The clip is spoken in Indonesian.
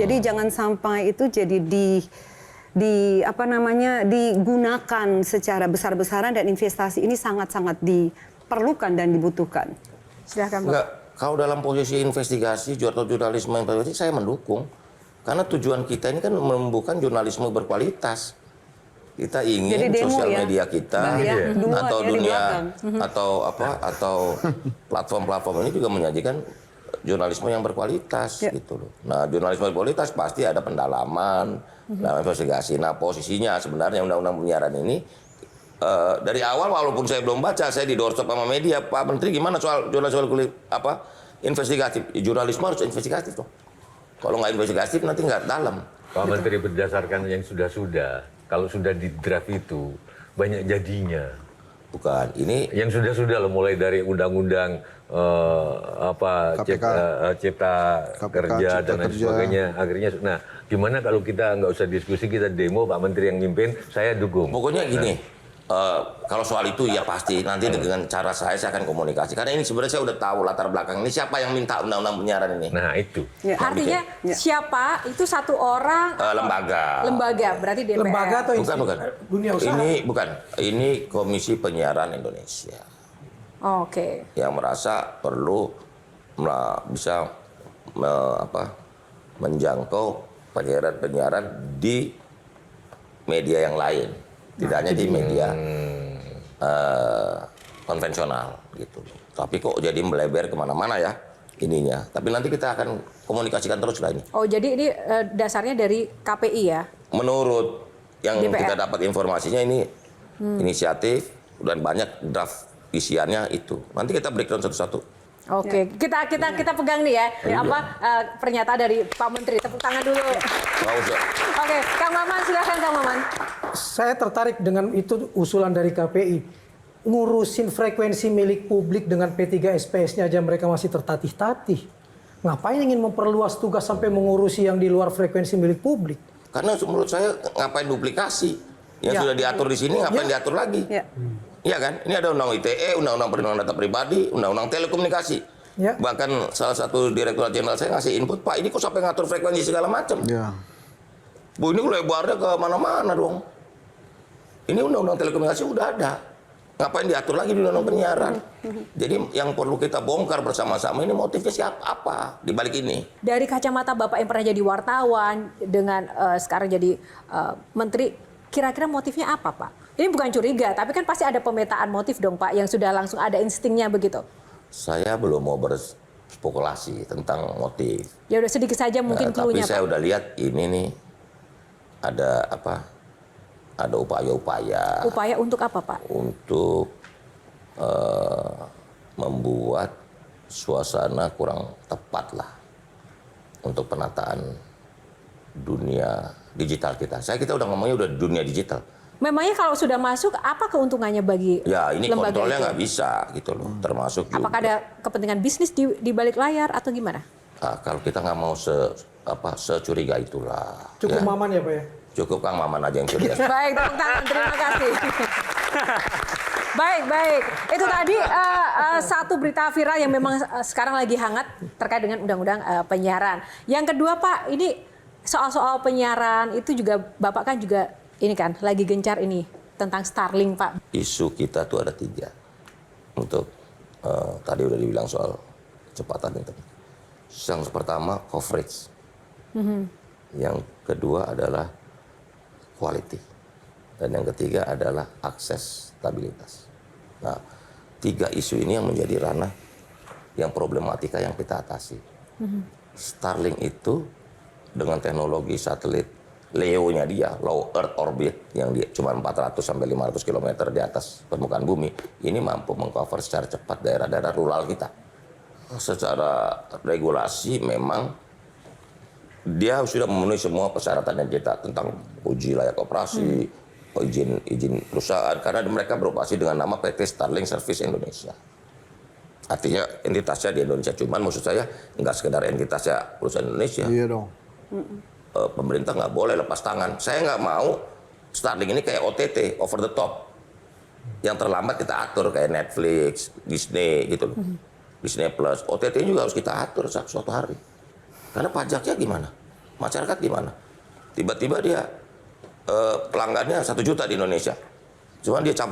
Jadi jangan sampai itu jadi digunakan secara besar-besaran, dan investasi ini sangat-sangat diperlukan dan dibutuhkan. Silahkan, Pak. Enggak, kalau dalam posisi investigasi atau jurnalisme investigasi saya mendukung. Karena tujuan kita ini kan membuka jurnalisme berkualitas. Kita ingin sosial media kita atau dunia atau platform-platform ini juga menyajikan jurnalisme yang berkualitas gitu loh. Nah, jurnalisme berkualitas pasti ada pendalaman, dalam investigasi. Nah, posisinya sebenarnya undang-undang penyiaran ini dari awal walaupun saya belum baca, saya di doorstop sama media, Pak Menteri gimana soal jurnalisme investigatif? Jurnalisme harus investigatif dong. Kalau nggak investigatif nanti nggak dalam. Pak Menteri, berdasarkan yang sudah-sudah, kalau sudah di draft itu banyak jadinya. Bukan, ini yang sudah-sudah loh, mulai dari undang-undang cipta kerja dan lain sebagainya. Akhirnya, nah gimana kalau kita nggak usah diskusi, kita demo, Pak Menteri yang mimpin, saya dukung. Pokoknya gini, kalau soal itu ya pasti nanti dengan cara saya akan komunikasi. Karena ini sebenarnya saya udah tahu latar belakang ini siapa yang minta undang-undang penyiaran ini. Nah itu. Ya. Artinya siapa itu satu orang lembaga. Lembaga berarti DPR. Lembaga atau bukan. Dunia usaha. Ini bukan. Ini Komisi Penyiaran Indonesia. Oke. Yang merasa perlu bisa menjangkau penyiaran-penyiaran di media yang lain. Tidak hanya di media konvensional gitu. Tapi kok jadi melebar kemana-mana ya ininya. Tapi nanti kita akan komunikasikan terus lah ini. Oh, jadi ini dasarnya dari KPI ya? Menurut yang DPR. kita dapat informasinya ini inisiatif dan banyak draft isiannya itu. Nanti kita breakdown satu-satu. Oke, kita pegang nih ya, pernyataan dari Pak Menteri. Tepuk tangan dulu. Oke, Kang Maman, silakan Kang Maman. Saya tertarik dengan itu usulan dari KPI. Ngurusin frekuensi milik publik dengan P3 SPS-nya aja mereka masih tertatih-tatih. Ngapain ingin memperluas tugas sampai mengurusi yang di luar frekuensi milik publik? Karena menurut saya ngapain duplikasi? Yang sudah diatur di sini ngapain diatur lagi? Iya kan? Ini ada undang ITE, undang-undang perlindungan data pribadi, undang-undang telekomunikasi. Ya. Bahkan salah satu direktur jenderal saya ngasih input, Pak, ini kok sampai ngatur frekuensi segala macam? Ya. Bu, ini lebarnya ke mana-mana dong. Ini undang-undang telekomunikasi udah ada. Ngapain diatur lagi di undang-undang penyiaran? Jadi yang perlu kita bongkar bersama-sama ini motifnya siapa apa di balik ini. Dari kacamata Bapak yang pernah jadi wartawan dengan sekarang jadi menteri, kira-kira motifnya apa, Pak? Ini bukan curiga, tapi kan pasti ada pemetaan motif dong, Pak, yang sudah langsung ada instingnya begitu. Saya belum mau berspekulasi tentang motif. Ya udah sedikit saja mungkin Tapi cluenya, saya Pak. udah lihat ini nih ada upaya-upaya. Upaya untuk apa, Pak? Untuk membuat suasana kurang tepat lah untuk penataan dunia digital kita. Kita udah ngomongnya udah dunia digital. Memangnya kalau sudah masuk, apa keuntungannya bagi Ya ini lembaga kontrolnya itu? nggak bisa gitu loh, termasuk juga. Apakah ada kepentingan bisnis di balik layar atau gimana? Kalau kita nggak mau securiga itulah. Cukup ya. Maman ya Pak ya? Cukup Kang Maman aja yang curiga. Baik, tepuk tangan. Terima kasih. Baik. Itu tadi satu berita viral yang memang sekarang lagi hangat terkait dengan undang-undang penyiaran. Yang kedua, Pak, ini soal-soal penyiaran itu juga Bapak kan juga ini kan lagi gencar ini tentang Starlink, Pak. Isu kita tuh ada 3. Untuk tadi udah dibilang soal kecepatan internet. Yang pertama coverage. Yang kedua adalah quality. Dan yang ketiga adalah akses stabilitas. Nah, 3 isu ini yang menjadi ranah yang problematika yang kita atasi. Starlink itu dengan teknologi satelit LEO-nya dia, Low Earth Orbit, yang dia cuma 400 sampai 500 km di atas permukaan bumi, ini mampu mengcover secara cepat daerah-daerah rural kita. Secara regulasi memang dia sudah memenuhi semua persyaratan yang kita tentang uji layak operasi, izin perusahaan, karena mereka beroperasi dengan nama PT Starlink Service Indonesia. Artinya entitasnya di Indonesia, cuman maksud saya nggak sekedar entitasnya perusahaan Indonesia. Iya dong. Pemerintah nggak boleh lepas tangan. Saya nggak mau Starlink ini kayak OTT, over the top. Yang terlambat kita atur kayak Netflix, Disney gitu loh. Disney Plus, OTT juga harus kita atur suatu hari. Karena pajaknya gimana? masyarakat gimana? Tiba-tiba dia pelanggannya 1 juta di Indonesia. Cuman dia campur